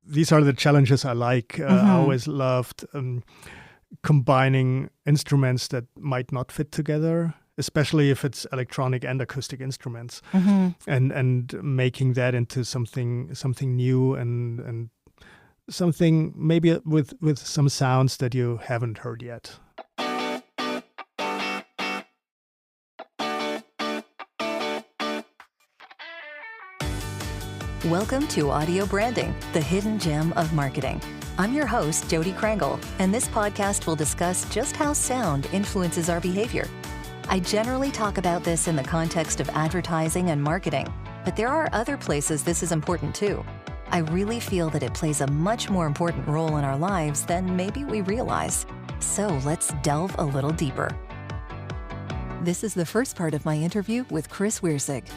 these are the challenges I like. I always loved combining instruments that might not fit together, especially if it's electronic and acoustic instruments, and making that into something new and something maybe with some sounds that you haven't heard yet. Welcome to Audio Branding, the hidden gem of marketing. I'm your host, Jody Krangle, and this podcast will discuss just how sound influences our behavior. I generally talk about this in the context of advertising and marketing, but there are other places this is important too. I really feel that it plays a much more important role in our lives than maybe we realize. So let's delve a little deeper. This is the first part of my interview with Chris Wirsig.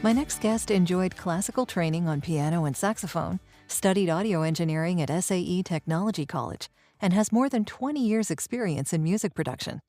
My next guest enjoyed classical training on piano and saxophone, studied audio engineering at SAE Technology College, and has more than 20 years' experience in music production.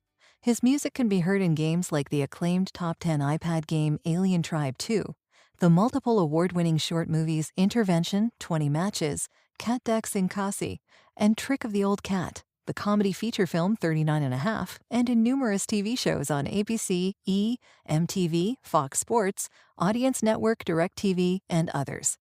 His music can be heard in games like the acclaimed top 10 iPad game Alien Tribe 2, the multiple award-winning short movies Intervention, 20 Matches, Cat Dex in Kasi, and Trick of the Old Cat, the comedy feature film 39.5, and in numerous TV shows on ABC, E!, MTV, Fox Sports, Audience Network, DirecTV, and others.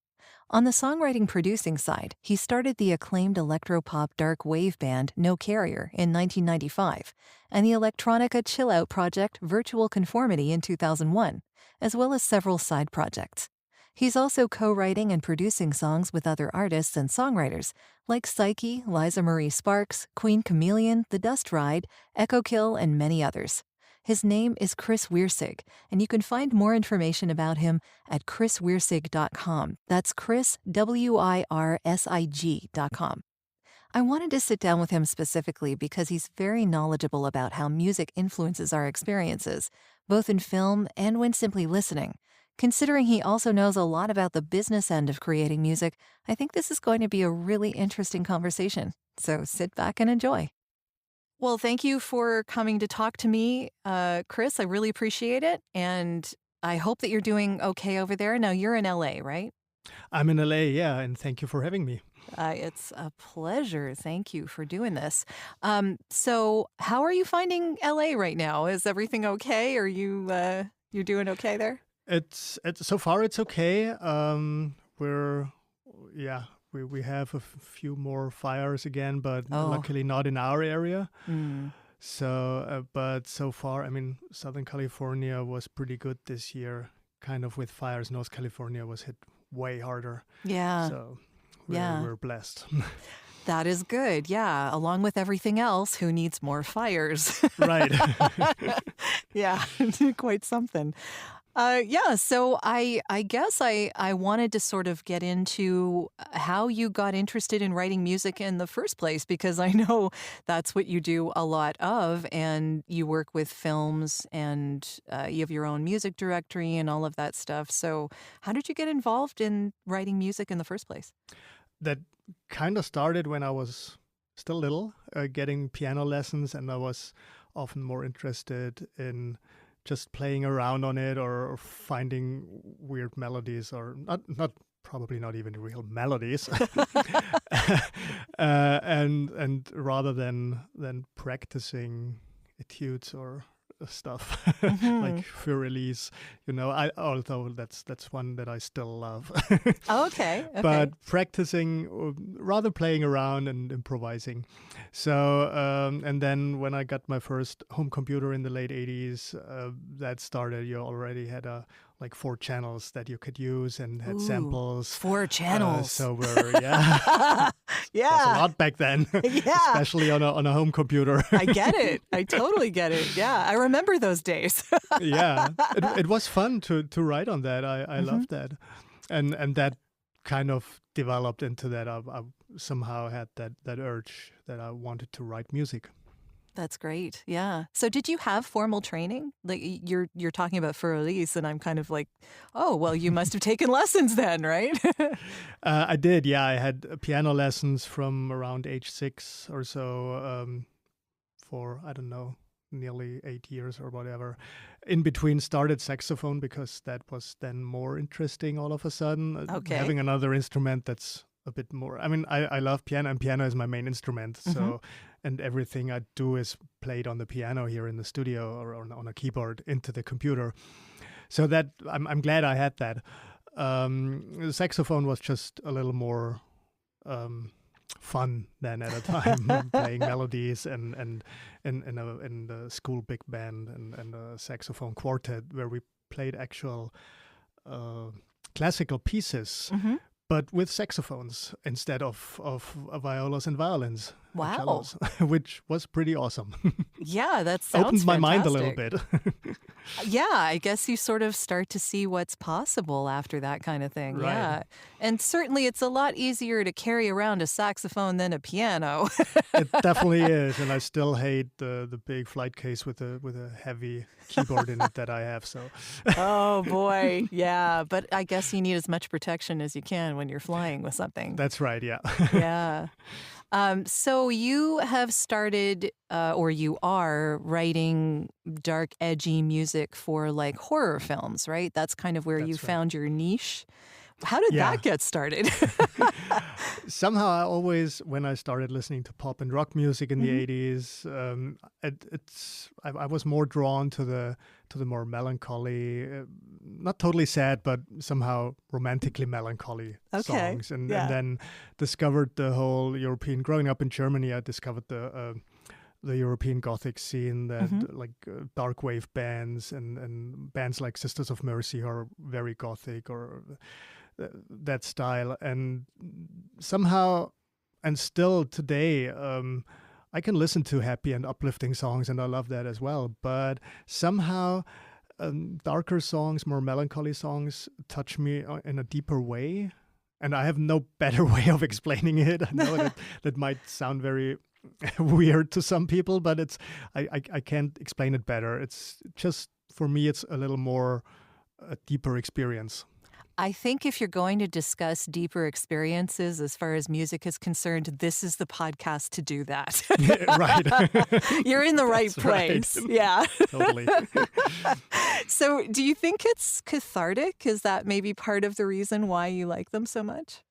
On the songwriting-producing side, he started the acclaimed electropop dark wave band No Carrier in 1995, and the electronica chill-out project Virtual Conformity in 2001, as well as several side projects. He's also co-writing and producing songs with other artists and songwriters like Psyche, Liza Marie Sparks, Queen Chameleon, The Dust Ride, Echo Kill, and many others. His name is Chris Wirsig, and you can find more information about him at chriswirsig.com. That's Chris, WIRSIG.com. I wanted to sit down with him specifically because he's very knowledgeable about how music influences our experiences, both in film and when simply listening. Considering he also knows a lot about the business end of creating music, I think this is going to be a really interesting conversation. So sit back and enjoy. Well, thank you for coming to talk to me, Chris. I really appreciate it. And I hope that you're doing okay over there. Now, you're in LA, right? I'm in LA, yeah, and thank you for having me. It's a pleasure. Thank you for doing this. So how are you finding LA right now? Is everything okay? Are you you're doing okay there? It's so far it's okay. We have a few more fires again, but luckily not in our area. So, but so far, I mean, Southern California was pretty good this year, kind of with fires. North California was hit way harder. Yeah. So we're blessed. That is good. Yeah. Along with everything else, who needs more fires? Right. Yeah. Quite something. So I guess I wanted to sort of get into how you got interested in writing music in the first place, because I know that's what you do a lot of, and you work with films, and you have your own music directory and all of that stuff. So how did you get involved in writing music in the first place? That kind of started when I was still little, getting piano lessons, and I was often more interested in just playing around on it or finding weird melodies, or probably not even real melodies, and rather than practicing etudes or stuff like for release, although that's one that I still love. Okay. But practicing, rather playing around and improvising. So and then when I got my first home computer in the late 80s, that started. You already had like 4 channels that you could use and had samples. 4 channels. So yeah. Yeah. It was a lot back then. Yeah. Especially on a home computer. I get it. I totally get it. Yeah. I remember those days. Yeah. It was fun to write on that. I loved that. And that kind of developed into that. I somehow had that urge that I wanted to write music. That's great. Yeah. So did you have formal training? Like you're talking about for release, and I'm kind of like, oh, well, you must have taken lessons then, right? I did. Yeah. I had piano lessons from around age 6 or so for, I don't know, nearly 8 years or whatever. In between, started saxophone because that was then more interesting all of a sudden. Okay. Having another instrument that's a bit more. I mean, I love piano, and piano is my main instrument. So, and everything I do is played on the piano here in the studio or on a keyboard into the computer. So that I'm glad I had that. The saxophone was just a little more fun than at a time, playing melodies and in the school big band and a saxophone quartet where we played actual classical pieces, but with saxophones instead of violas and violins. Wow. Cellos, which was pretty awesome. Yeah, that sounds opened my mind a fantastic. little bit. Yeah, I guess you sort of start to see what's possible after that kind of thing. Right. Yeah. And certainly it's a lot easier to carry around a saxophone than a piano. It definitely is, and I still hate the big flight case with a heavy keyboard in it that I have. So, Oh, boy. Yeah. But I guess you need as much protection as you can when you're flying with something. that's right. Yeah. Yeah. So you have started, or you are writing dark, edgy music for like horror films, right? That's kind of where you That's right. found your niche. How did Yeah. that get started? Somehow, I always, when I started listening to pop and rock music in the '80s, I was more drawn to the more melancholy, not totally sad, but somehow romantically melancholy Okay, songs, and yeah. then discovered the whole European. Growing up in Germany, I discovered the European Gothic scene, that like dark wave bands and bands like Sisters of Mercy are very Gothic, or that style, and somehow, and still today, I can listen to happy and uplifting songs, and I love that as well. But somehow, darker songs, more melancholy songs, touch me in a deeper way, and I have no better way of explaining it. I know that might sound very weird to some people, but I can't explain it better. It's just, for me, it's a little more a deeper experience. I think if you're going to discuss deeper experiences as far as music is concerned, this is the podcast to do that. Right. You're in the right That's right. place. Yeah. Totally. So do you think it's cathartic? Is that maybe part of the reason why you like them so much?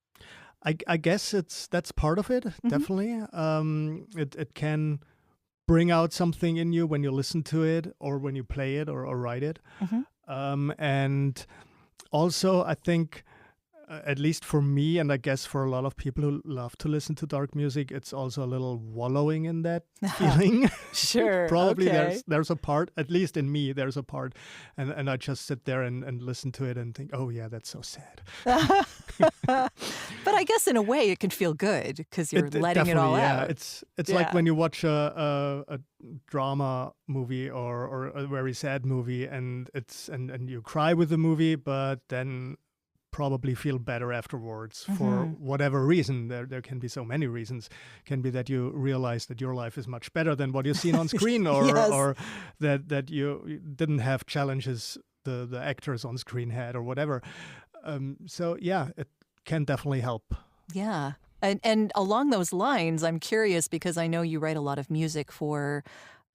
I guess that's part of it, definitely. It can bring out something in you when you listen to it, or when you play it, or write it. And also, I think, at least for me, and I guess for a lot of people who love to listen to dark music, it's also a little wallowing in that feeling. Sure. Probably okay. there's a part, at least in me, there's a part, and I just sit there and listen to it and think, oh yeah, that's so sad. But I guess in a way it can feel good because you're letting it all definitely, out. It's Yeah. like when you watch a drama movie or a very sad movie, and and you cry with the movie, but then probably feel better afterwards for whatever reason. There can be so many reasons. Can be that you realize that your life is much better than what you've seen on screen, or Yes. or that you didn't have challenges the actors on screen had, or whatever. So yeah, it can definitely help. Yeah. And along those lines, I'm curious because I know you write a lot of music for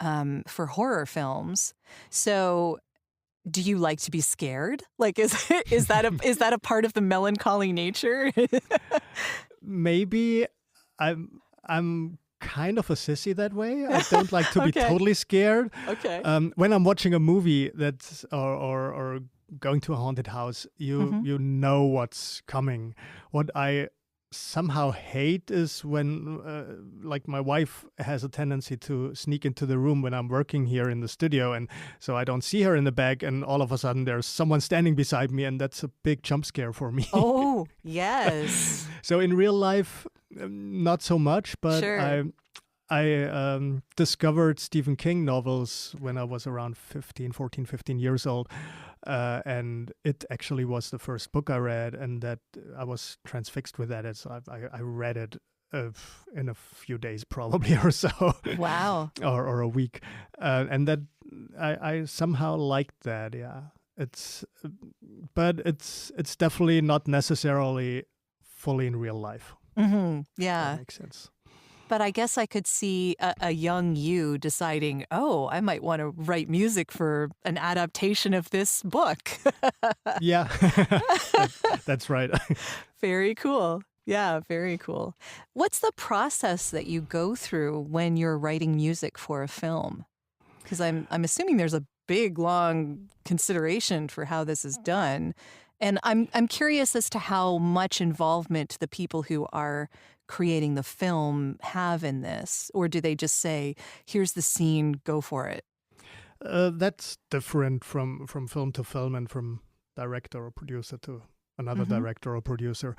horror films. So do you like to be scared? Like, is that a part of the melancholy nature? Maybe I'm kind of a sissy that way. I don't like to be Okay. totally scared. Okay. When I'm watching a movie that's or going to a haunted house, you know what's coming. What I somehow hate is when, like, my wife has a tendency to sneak into the room when I'm working here in the studio, and so I don't see her in the back, and all of a sudden there's someone standing beside me, and that's a big jump scare for me. Oh, yes. So in real life, not so much, but Sure. I discovered Stephen King novels when I was around 15 years old. And it actually was the first book I read, and that I was transfixed with that. As I read it in a few days, probably, or so. Wow. or a week. And that I somehow liked that, yeah. But it's definitely not necessarily fully in real life. Yeah. That makes sense. But I guess I could see a young you deciding, oh, I might want to write music for an adaptation of this book. Yeah, that's right. Very cool. Yeah, very cool. What's the process that you go through when you're writing music for a film? Because I'm assuming there's a big, long consideration for how this is done. And I'm curious as to how much involvement the people who are creating the film have in this, or do they just say, "Here's the scene, go for it"? That's different from film to film and from director or producer to another director or producer.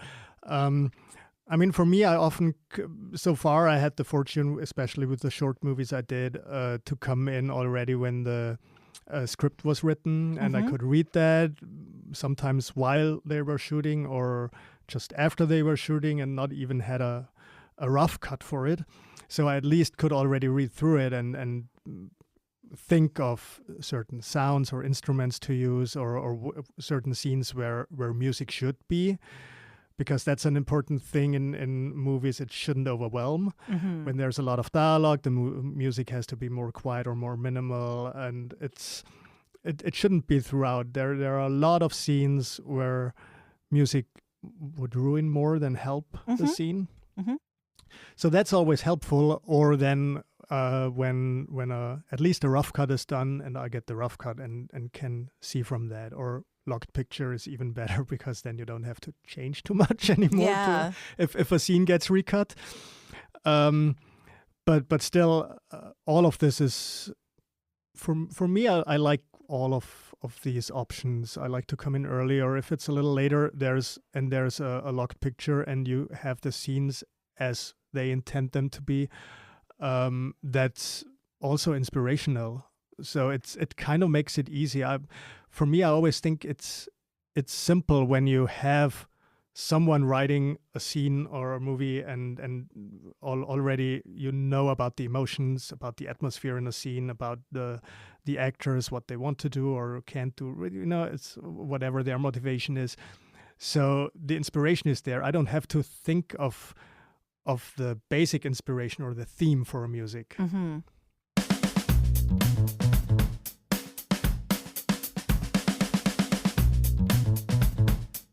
I mean, for me, I often, so far, I had the fortune, especially with the short movies I did, to come in already when the script was written, and I could read that sometimes while they were shooting or just after they were shooting, and not even had a rough cut for it. So I at least could already read through it and think of certain sounds or instruments to use, or certain scenes where music should be. Because that's an important thing in movies. It shouldn't overwhelm. When there's a lot of dialogue, the music has to be more quiet or more minimal, and it shouldn't be throughout. There are a lot of scenes where music would ruin more than help the scene. So that's always helpful. Or then when at least a rough cut is done, and I get the rough cut and can see from that, or locked picture is even better, because then you don't have to change too much anymore if a scene gets recut. But still, all of this is, for me, I like all of these options. I like to come in early, or if it's a little later, there's a locked picture and you have the scenes as they intend them to be. That's also inspirational. So it kind of makes it easy. For me, I always think it's simple when you have someone writing a scene or a movie and already you know about the emotions, about the atmosphere in a scene, about the actors, what they want to do or can't do. You know, it's whatever their motivation is. So the inspiration is there. I don't have to think of the basic inspiration or the theme for a music.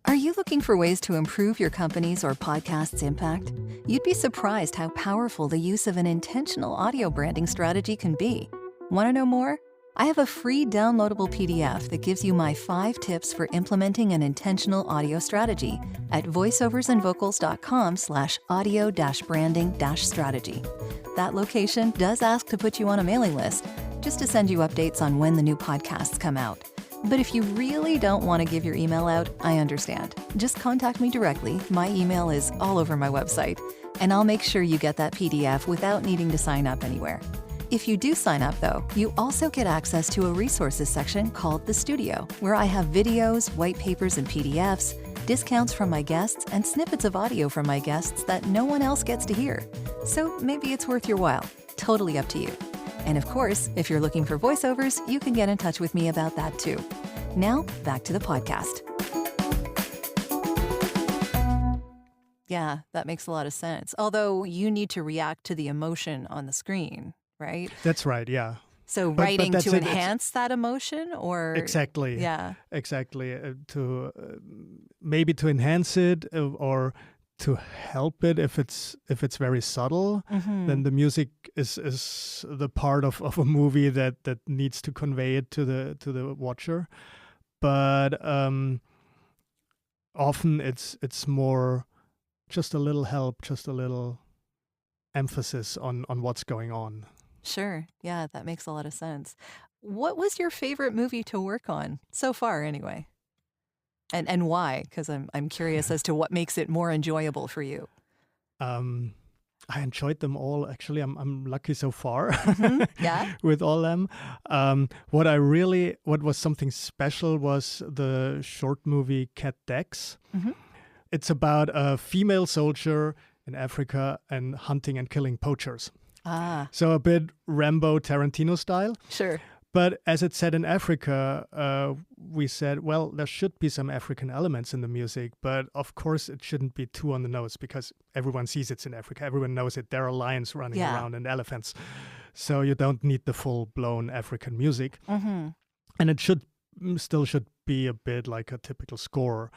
Are you looking for ways to improve your company's or podcast's impact? You'd be surprised how powerful the use of an intentional audio branding strategy can be. Want to know more? I have a free downloadable PDF that gives you my 5 tips for implementing an intentional audio strategy at voiceoversandvocals.com/audio-branding-strategy. That location does ask to put you on a mailing list, just to send you updates on when the new podcasts come out. But if you really don't want to give your email out, I understand. Just contact me directly. My email is all over my website, and I'll make sure you get that PDF without needing to sign up anywhere. If you do sign up, though, you also get access to a resources section called The Studio, where I have videos, white papers, and PDFs, discounts from my guests, and snippets of audio from my guests that no one else gets to hear. So maybe it's worth your while. Totally up to you. And of course, if you're looking for voiceovers, you can get in touch with me about that too. Now, back to the podcast. Yeah, that makes a lot of sense. Although you need to react to the emotion on the screen, right? That's right, yeah. So writing to enhance that emotion, or exactly, yeah, exactly, maybe to enhance it or to help it if it's very subtle. Then the music is the part of a movie that needs to convey it to the watcher. But often it's more just a little help, just a little emphasis on what's going on. Sure. Yeah, that makes a lot of sense. What was your favorite movie to work on so far, anyway? And why? Because I'm curious as to what makes it more enjoyable for you. I enjoyed them all. Actually, I'm lucky so far. Yeah. With all them. What was something special was the short movie Cat Dex. It's about a female soldier in Africa and hunting and killing poachers. So a bit Rambo Tarantino style. Sure. But as it said in Africa, we said, well, there should be some African elements in the music, but of course it shouldn't be too on the nose because everyone sees it's in Africa. Everyone knows it. There are lions running around and elephants. So you don't need the full-blown African music. And it still should be a bit like a typical score,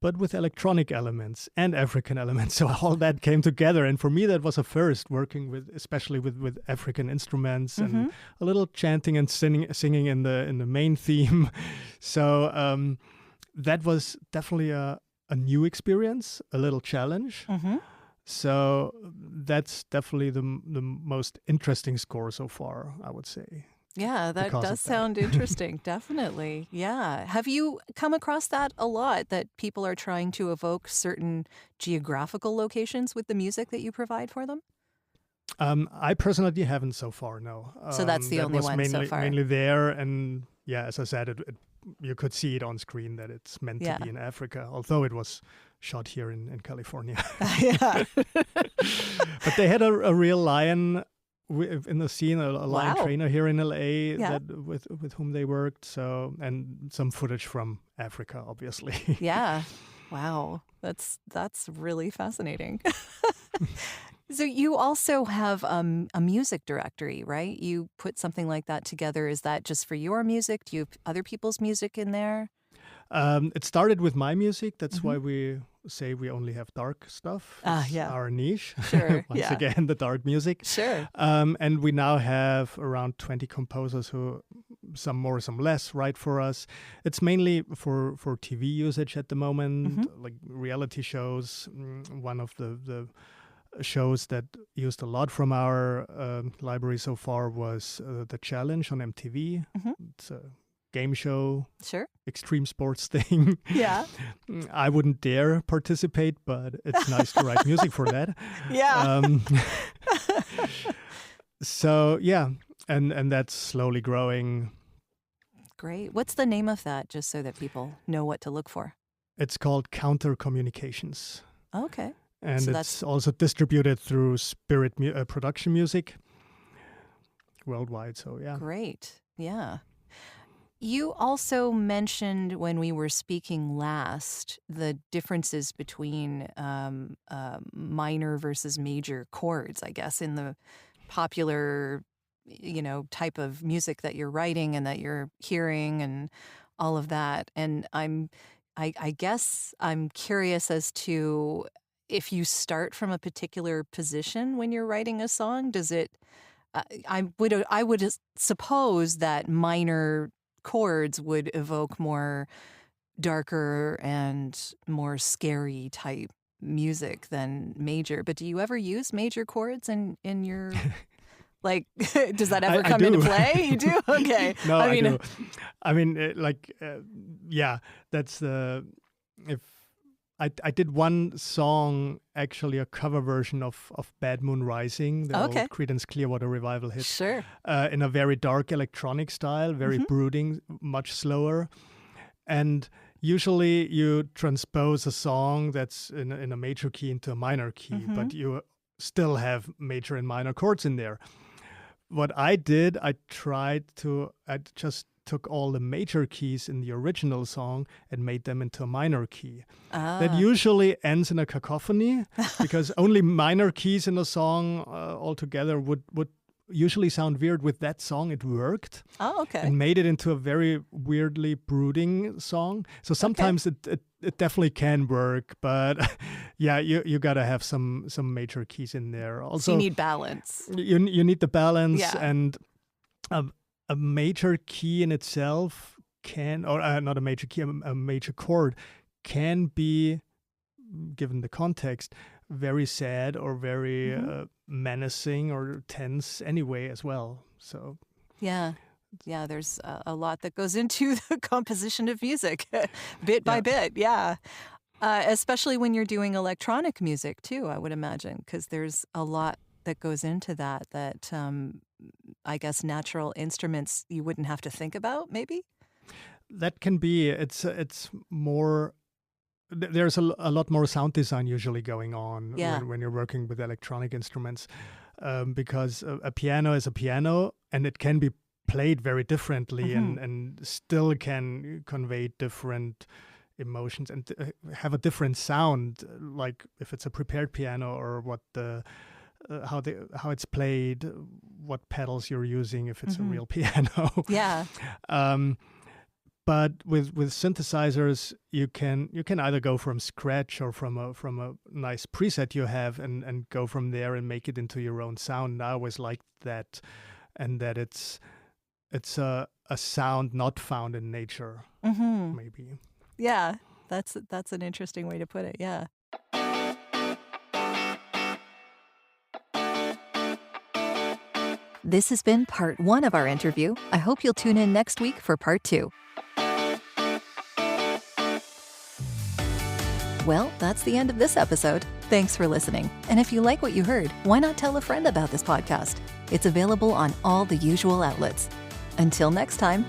but with electronic elements and African elements. So all that came together. And for me, that was a first, working especially with African instruments and a little chanting and singing in the main theme. So that was definitely a new experience, a little challenge. So that's definitely the most interesting score so far, I would say. Yeah, that does sound interesting. Definitely. Yeah. Have you come across that a lot, that people are trying to evoke certain geographical locations with the music that you provide for them? I personally haven't so far, no. So that's the only one so far. Mainly there. And yeah, as I said, you could see it on screen that it's meant to be in Africa, although it was shot here in California. Yeah. But they had a real lion in the scene, a lion trainer here in LA that with whom they worked. So, and some footage from Africa, obviously. Yeah. Wow. That's really fascinating. So you also have a music directory, right? You put something like that together. Is that just for your music? Do you have other people's music in there? It started with my music. That's why we say we only have dark stuff. It's our niche. Sure. Once again, the dark music. Sure. And we now have around 20 composers who, some more, some less, write for us. It's mainly for TV usage at the moment, like reality shows. One of the shows that used a lot from our library so far was The Challenge on MTV. It's a game show, extreme sports thing. Yeah. I wouldn't dare participate, but it's nice to write music for that. Yeah. So yeah, and that's slowly growing. Great. What's the name of that, just so that people know what to look for? It's called Counter Communications. Okay. And so it's also distributed through Spirit Production Music worldwide. So yeah. Great. Yeah. You also mentioned when we were speaking last the differences between minor versus major chords, I guess, in the popular, type of music that you're writing and that you're hearing and all of that. And I guess I'm curious as to if you start from a particular position when you're writing a song. Does it? I would suppose that minor chords would evoke more darker and more scary type music than major. But do you ever use major chords in your like? Does that ever come into play? You do? Okay. No, I do. I mean, yeah. That's the I did one song, actually a cover version of Bad Moon Rising, the old Creedence Clearwater Revival hit. Sure. In a very dark electronic style, very brooding, much slower. And usually you transpose a song that's in a major key into a minor key, but you still have major and minor chords in there. What I did, I just took all the major keys in the original song and made them into a minor key. That usually ends in a cacophony because only minor keys in a song altogether would usually sound weird. With that song, it worked. Oh, okay. And made it into a very weirdly brooding song. So sometimes it definitely can work, but yeah, you gotta have some major keys in there. Also, so you need balance. You need the balance, and a major key in itself not a major key, a major chord can be, given the context, very sad or very menacing or tense anyway as well. So yeah, there's a lot that goes into the composition of music, bit by bit. Yeah, especially when you're doing electronic music too, I would imagine, because there's a lot that goes into that I guess natural instruments you wouldn't have to think about, maybe? That can be. It's more. There's a lot more sound design usually going on when you're working with electronic instruments, because a piano is a piano and it can be played very differently and still can convey different emotions and have a different sound, like if it's a prepared piano or what the how it's played, what pedals you're using if it's a real piano. Yeah. But with synthesizers, you can either go from scratch or from a nice preset you have and go from there and make it into your own sound. I always liked that, and that it's a sound not found in nature, maybe. Yeah, that's an interesting way to put it. Yeah. This has been part 1 of our interview. I hope you'll tune in next week for part 2. Well, that's the end of this episode. Thanks for listening. And if you like what you heard, why not tell a friend about this podcast? It's available on all the usual outlets. Until next time.